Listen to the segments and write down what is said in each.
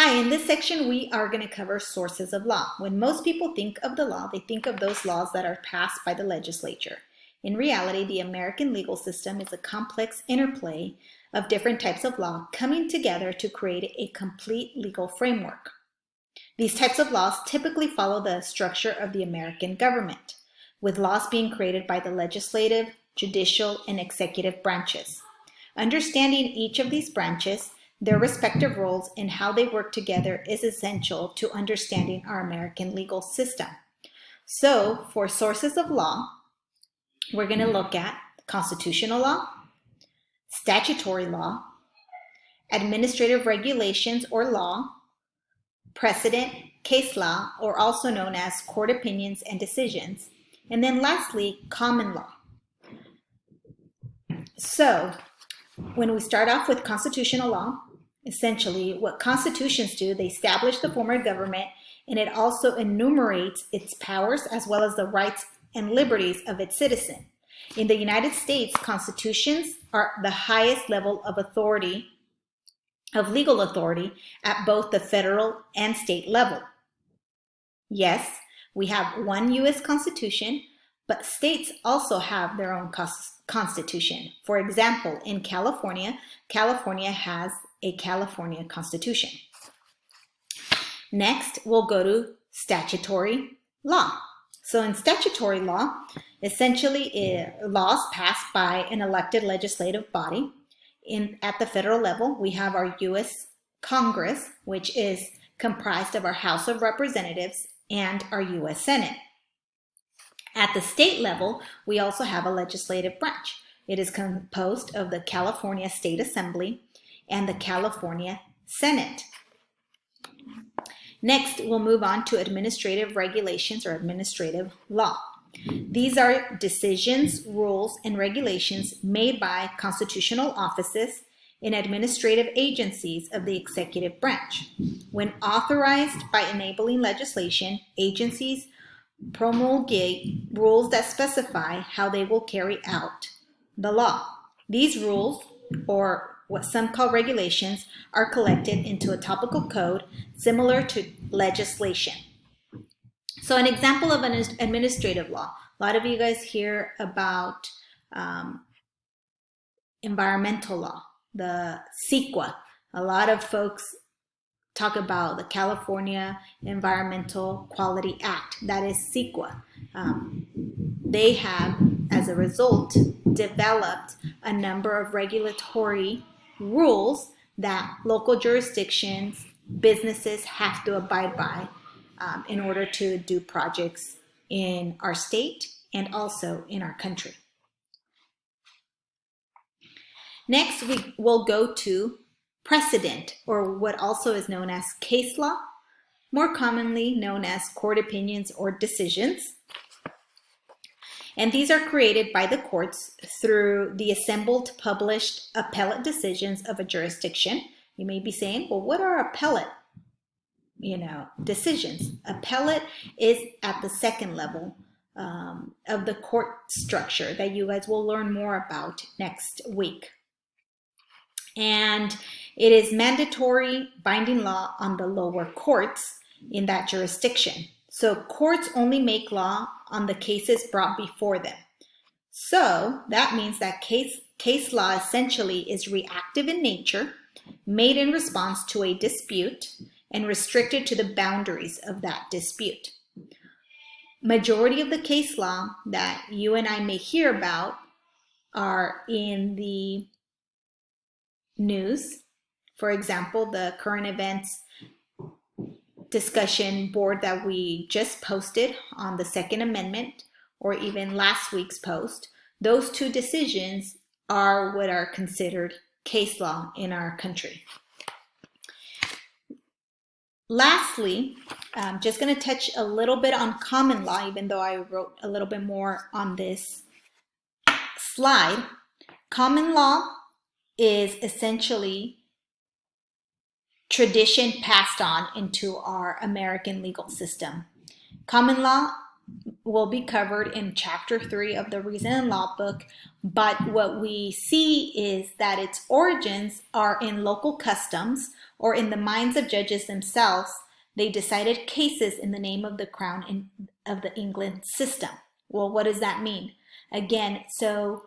Hi, in this section we are going to cover sources of law. When most people think of the law, they think of those laws that are passed by the legislature. In reality, the American legal system is a complex interplay of different types of law coming together to create a complete legal framework. These types of laws typically follow the structure of the American government, with laws being created by the legislative, judicial, and executive branches. Understanding each of these branches, their respective roles, and how they work together is essential to understanding our American legal system. So, for sources of law, we're going to look at constitutional law, statutory law, administrative regulations or law, precedent, case law, or also known as court opinions and decisions, and then lastly, common law. So, when we start off with constitutional law, essentially what constitutions do, they establish the form of government, and it also enumerates its powers as well as the rights and liberties of its citizen. In the United States, constitutions are the highest level of authority, of legal authority at both the federal and state level. Yes, we have one U.S. Constitution, but states also have their own constitution. For example, in California, California has a California Constitution. Next, we'll go to statutory law. So in statutory law, essentially laws passed by an elected legislative body. At the federal level, we have our U.S. Congress, which is comprised of our House of Representatives and our U.S. Senate. At the state level, we also have a legislative branch. It is composed of the California State Assembly and the California Senate. Next, we'll move on to administrative regulations or administrative law. These are decisions, rules, and regulations made by constitutional offices in administrative agencies of the executive branch. When authorized by enabling legislation, agencies promulgate rules that specify how they will carry out the law. These rules, or what some call regulations, are collected into a topical code similar to legislation. So an example of an administrative law. A lot of you guys hear about environmental law, the CEQA. A lot of folks talk about the California Environmental Quality Act. That is CEQA. They have, as a result, developed a number of regulatory rules that local jurisdictions, businesses have to abide by in order to do projects in our state and also in our country. Next, we will go to precedent, or what also is known as case law, more commonly known as court opinions or decisions. And these are created by the courts through the assembled published appellate decisions of a jurisdiction. You may be saying, well, what are appellate decisions? Appellate is at the second level of the court structure that you guys will learn more about next week. And it is mandatory binding law on the lower courts in that jurisdiction. So courts only make law on the cases brought before them. So that means that case law essentially is reactive in nature, made in response to a dispute, and restricted to the boundaries of that dispute. Majority of the case law that you and I may hear about are in the news. For example, the current events discussion board that we just posted on the Second Amendment, or even last week's post. Those two decisions are what are considered case law in our country. Lastly, I'm just going to touch a little bit on common law, even though I wrote a little bit more on this slide. Common law is essentially tradition passed on into our American legal system. Common law will be covered in Chapter 3 of the Reason and Law book, but what we see is that its origins are in local customs or in the minds of judges themselves. They decided cases in the name of the crown of the England system. Well, what does that mean? Again, so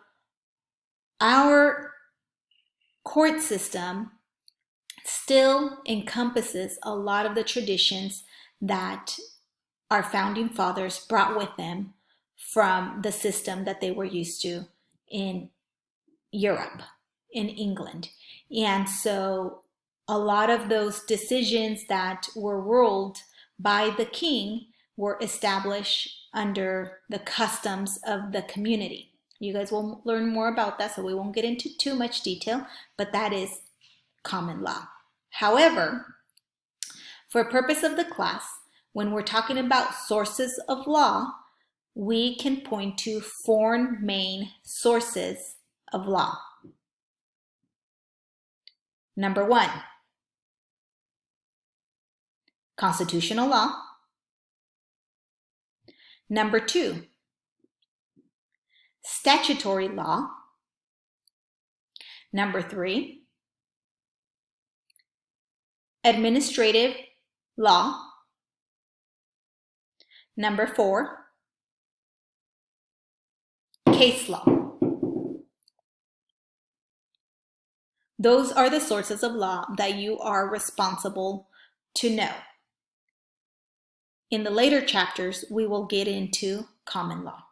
our court system still encompasses a lot of the traditions that our founding fathers brought with them from the system that they were used to in Europe, in England. And so a lot of those decisions that were ruled by the king were established under the customs of the community. You guys will learn more about that, so we won't get into too much detail, but that is common law. However, for purpose of the class, when we're talking about sources of law, we can point to four main sources of law. Number 1, constitutional law. Number 2, statutory law. Number 3, administrative law. Number 4, case law. Those are the sources of law that you are responsible to know. In the later chapters, we will get into common law.